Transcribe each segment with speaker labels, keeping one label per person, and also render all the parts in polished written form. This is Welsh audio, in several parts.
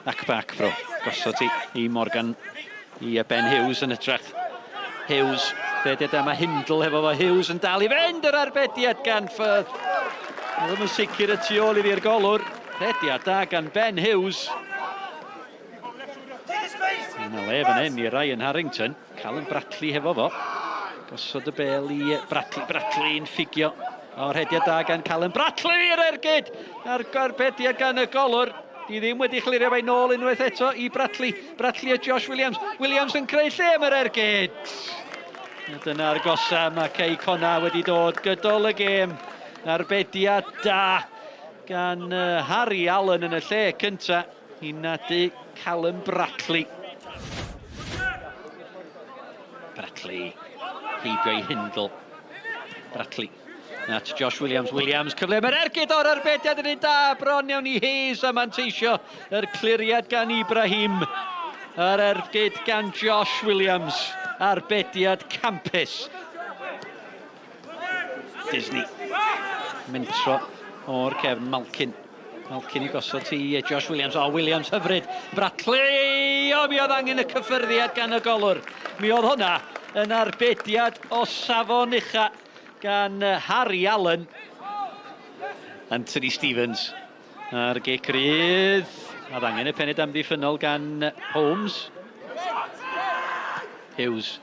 Speaker 1: Back bro. Gosod i Morgan, i Ben Hughes yn ytrach. Hughes, mae Hindle efo fo. Hughes yn dal i fynd yr arbediad gan Fflint. Ddim yn sicr y tu ôl iddi'r golwr. Arbediad da gan Ben Hughes. Yna le fan hyn i Ryan Harrington. Callum Bradley hefo fo. Gosod y bel i Bradley yn ffigio. O'r hediad da gan Callum Bradley i'r ergyd. A'r arbediad gan y golwr. Di ddim wedi chlirio fe'i nôl unwaith eto i Bradley. Bradley a Josh Williams. Williams yn creu lle am yr ergyd. Dyna'r gosa, mae Cei Connah wedi dod gydol y gêm. Arbediad da gan Harry Allen yn y lle cynta. I nadu Callum Bradley. Bradley, heibio i Hindle. Bradley. At Josh Williams, cyfle mae'r ergyd o'r arbediad yn ei da, bron iawn i Hayes a manteisio yr cliriad gan Ibrahim. Yr ergyd gan Josh Williams, arbediad campus. Disney, mentro o'r cefn Malkin. Malkin i gosod i Josh Williams, Williams hyfryd. Bradley, mi oedd angen y cyffyrddiad gan y golwr. Mi oedd hwnna yn arbediad o safon ucha gan Harry Allen. Anthony Stevens ar gecrydd. Oedd angen y pened amddiffynol gan Holmes. Hughes.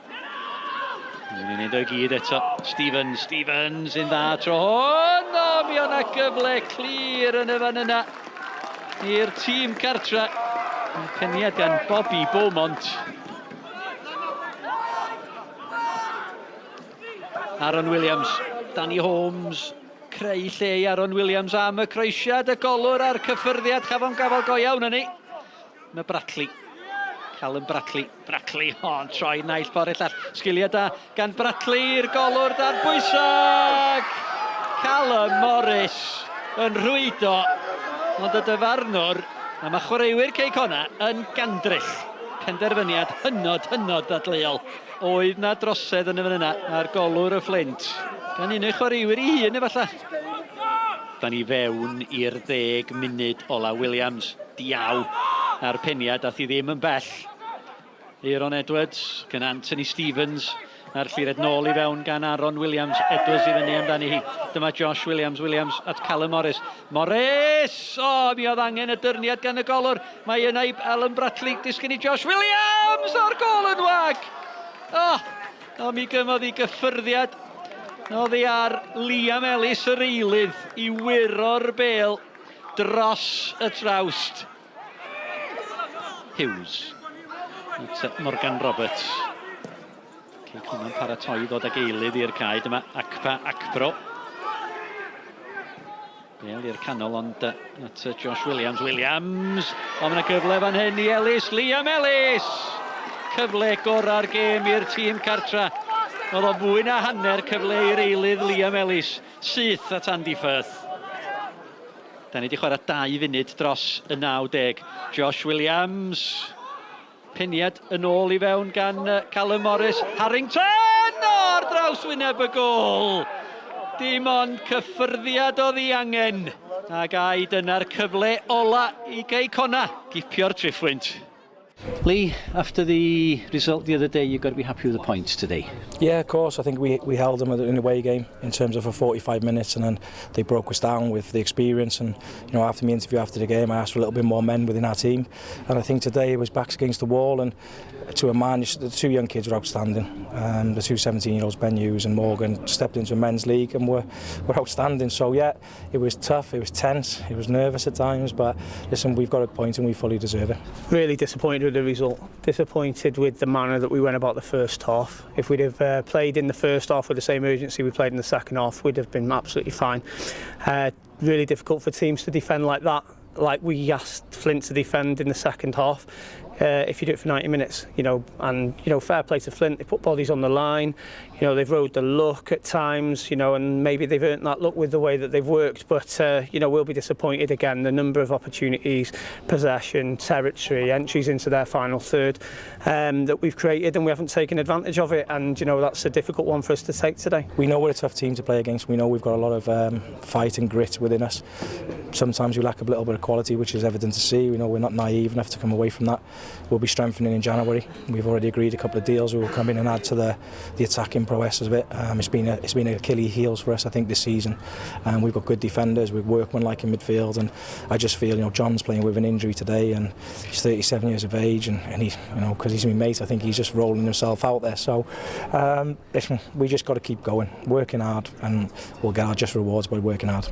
Speaker 1: Ni'n gwneud o'i gyd eto. Stevens yn dda tro hwn. Mi o'na gyfle clir yn y fan yna i'r tîm cartra. Peniad gan Bobby Beaumont. Aaron Williams, Danny Holmes, creu lle i Aaron Williams am y croesiad, y golwr a'r cyffyrddiad, chafon gafal go iawn yn ei. Mae Bradley, Callum Bradley, troi naill ffordd llall, sgiliau da gan Bradley i'r golwr da'r bwysig. Callum Morris yn rhwydo, ond y dyfarnwr, a mae chwaraewyr Cei Connah yn gandryll. Penderfyniad hynod dadleuol. Oedd na drosedd yn y fan yna ar golwr y Fflint. Gan un o'i chwaraewyr i hun efallai. Da ni fewn i'r 10 munud ola. Williams, diaw ar peniad, dath i ddim yn bell. Aaron Edwards, gan Anthony Stevens. A'r llired nôl i fewn gan Aaron Williams. Edwards i fyny amdani hi. Dyma Josh Williams at Callum Morris. Mi oedd angen y dyrniad gan y golwr. Mae yna i Alan Bradley, disgyn i Josh Williams o'r gol yn wag. Mi gymodd i gyffyrddiad. Oedd hi ar Liam Ellis yr eilydd i wiro'r bêl dros y trawst. Hughes. Morgan Roberts. Cei Connah'n paratoi ddod ag eilydd i'r cae. Dyma Acbro. Bel i'r canol ond at Josh Williams. O, mae yna gyfle fan hyn i Ellis. Liam Ellis! Cyfle gora'r gêm i'r tîm cartra. Oedd o fwy na hanner cyfle i'r eilydd Liam Ellis. Syth at Andy Firth. Da ni wedi chwarae 2 funud dros y 90. Josh Williams. Peniad yn ôl i fewn gan Callum Morris. Harrington o'r draws wyneb y gol. Dim ond cyffyrddiad oedd hi angen. Ac dyna'r cyfle ola i Cei Connah. Gipio'r triffwynt.
Speaker 2: Lee, after the result the other day, you've got to be happy with the points today.
Speaker 3: Yeah, of course. I think we held them in a away game in terms of for 45 minutes, and then they broke us down with the experience. And after my interview after the game, I asked for a little bit more men within our team. And I think today it was backs against the wall, and to a man, the 2 young kids were outstanding. The 2 17-year-olds, Ben Hughes and Morgan, stepped into a men's league and were outstanding. So yeah, it was tough, it was tense, it was nervous at times, but listen, we've got a point and we fully deserve it.
Speaker 4: Really disappointed with the result. Disappointed with the manner that we went about the first half. If we'd have played in the first half with the same urgency we played in the second half, we'd have been absolutely fine. Really difficult for teams to defend like that, like we asked Flint to defend in the second half. if you do it for 90 minutes, you know. And you know, fair play to Flint, they put bodies on the line, you know, they've rode the luck at times, you know, and maybe they've earned that luck with the way that they've worked, but you know, we'll be disappointed again. The number of opportunities, possession, territory, entries into their final third that we've created, and we haven't taken advantage of it, and you know, that's a difficult one for us to take today.
Speaker 3: We know we're a tough team to play against. We know we've got a lot of fight and grit within us. Sometimes we lack a little bit of quality, which is evident to see. We know we're not naive enough to come away from that. We'll be strengthening in January. We've already agreed a couple of deals who will come in and add to the attacking prowess of it. It's been a Achilles heels for us, I think, this season. We've got good defenders, we've workmanlike in midfield, and I just feel, you know, John's playing with an injury today, and he's 37 years of age, and he, you know, because he's my mate, I think he's just rolling himself out there. So listen, we just got to keep going, working hard, and we'll get our just rewards by working hard.